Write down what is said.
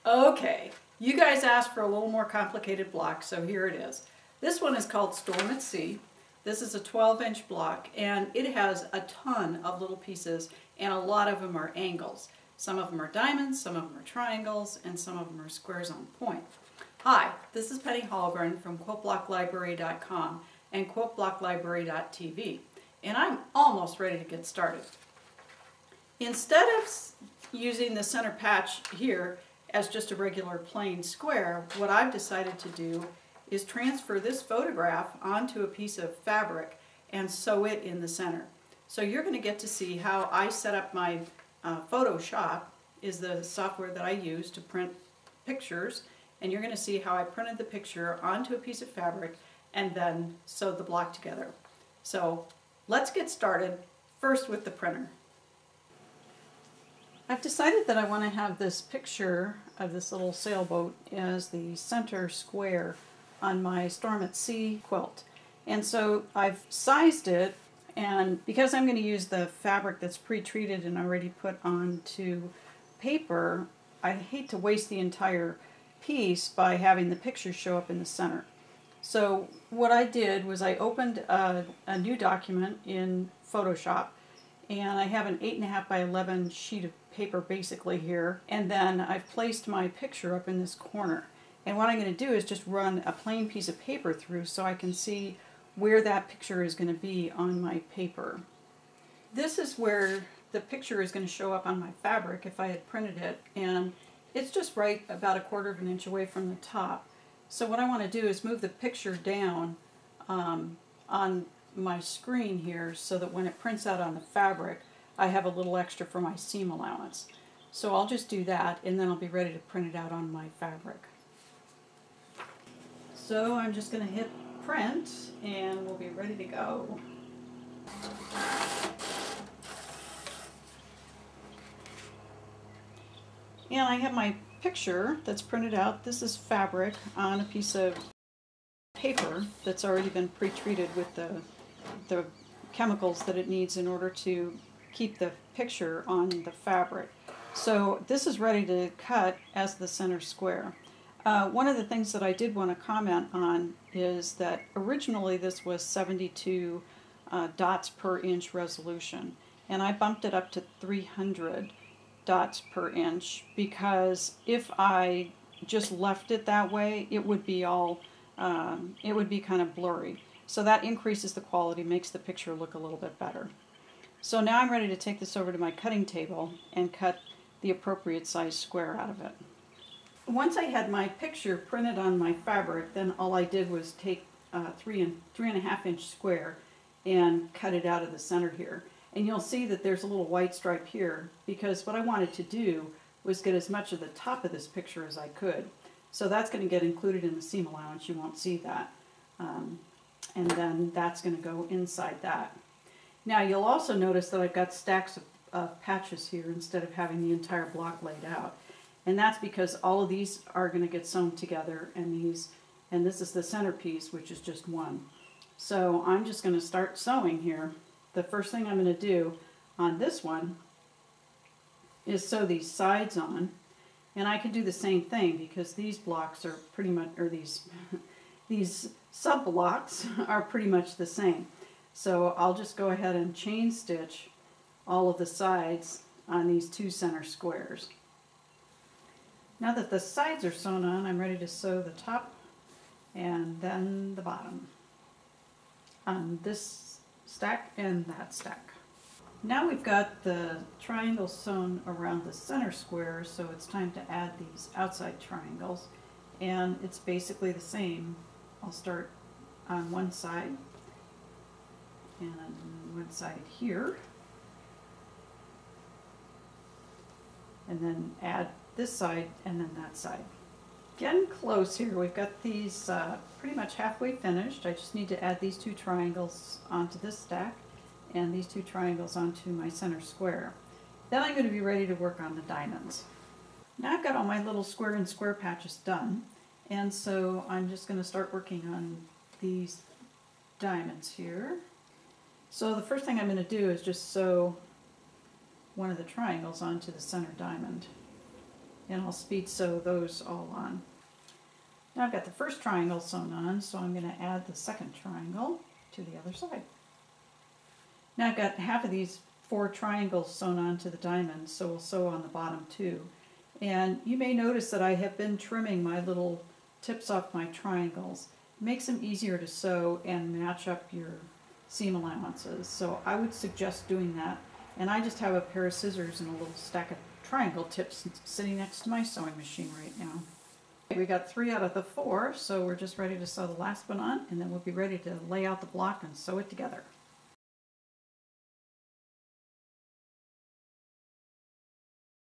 Okay, you guys asked for a little more complicated block, so here it is. This one is called Storm at Sea. This is a 12-inch block, and it has a ton of little pieces, and a lot of them are angles. Some of them are diamonds, some of them are triangles, and some of them are squares on point. Hi, this is Penny Hallgren from quiltblocklibrary.com and quiltblocklibrary.tv, and I'm almost ready to get started. Instead of using the center patch here as just a regular plain square, what I've decided to do is transfer this photograph onto a piece of fabric and sew it in the center. So you're going to get to see how I set up my Photoshop, is the software that I use to print pictures, and you're going to see how I printed the picture onto a piece of fabric and then sewed the block together. So let's get started, first with the printer. I've decided that I want to have this picture of this little sailboat as the center square on my Storm at Sea quilt. And so I've sized it, and because I'm going to use the fabric that's pre-treated and already put onto paper, I hate to waste the entire piece by having the picture show up in the center. So what I did was I opened a new document in Photoshop, and I have an 8.5 by 11 sheet of paper basically here, and then I've placed my picture up in this corner. And what I'm going to do is just run a plain piece of paper through so I can see where that picture is going to be on my paper. This is where the picture is going to show up on my fabric if I had printed it, and it's just right about 1/4 inch away from the top. So what I want to do is move the picture down on my screen here so that when it prints out on the fabric, I have a little extra for my seam allowance. So I'll just do that, and then I'll be ready to print it out on my fabric. So I'm just going to hit print, and we'll be ready to go. And I have my picture that's printed out. This is fabric on a piece of paper that's already been pre-treated with the chemicals that it needs in order to keep the picture on the fabric. So this is ready to cut as the center square. One of the things that I did want to comment on is that originally this was 72 dots per inch resolution, and I bumped it up to 300 dots per inch because if I just left it that way, it would be all it would be kind of blurry. So that increases the quality, makes the picture look a little bit better. So now I'm ready to take this over to my cutting table and cut the appropriate size square out of it. Once I had my picture printed on my fabric, then all I did was take a 3.5 inch square and cut it out of the center here. And you'll see that there's a little white stripe here because what I wanted to do was get as much of the top of this picture as I could. So that's going to get included in the seam allowance. You won't see that. And then that's going to go inside that. Now you'll also notice that I've got stacks of patches here instead of having the entire block laid out. And that's because all of these are going to get sewn together, and this is the centerpiece, which is just one. So I'm just going to start sewing here. The first thing I'm going to do on this one is sew these sides on, and I can do the same thing because these blocks are pretty much, or these sub blocks are pretty much the same. So I'll just go ahead and chain stitch all of the sides on these two center squares. Now that the sides are sewn on, I'm ready to sew the top and then the bottom on this stack and that stack. Now we've got the triangles sewn around the center square, so it's time to add these outside triangles, and it's basically the same. I'll start on one side and on one side here, and then add this side and then that side. Getting close here. We've got these pretty much halfway finished. I just need to add these two triangles onto this stack and these two triangles onto my center square. Then I'm going to be ready to work on the diamonds. Now I've got all my little square and square patches done, and so I'm just going to start working on these diamonds here. So the first thing I'm going to do is just sew one of the triangles onto the center diamond. and I'll speed sew those all on. Now I've got the first triangle sewn on, so I'm going to add the second triangle to the other side. Now I've got half of these 4 triangles sewn onto the diamonds, so we'll sew on the bottom too. And you may notice that I have been trimming my little tips off my triangles. It makes them easier to sew and match up your seam allowances, so I would suggest doing that. And I just have a pair of scissors and a little stack of triangle tips sitting next to my sewing machine right now. We got 3 out of the 4, so we're just ready to sew the last one on, and then we'll be ready to lay out the block and sew it together.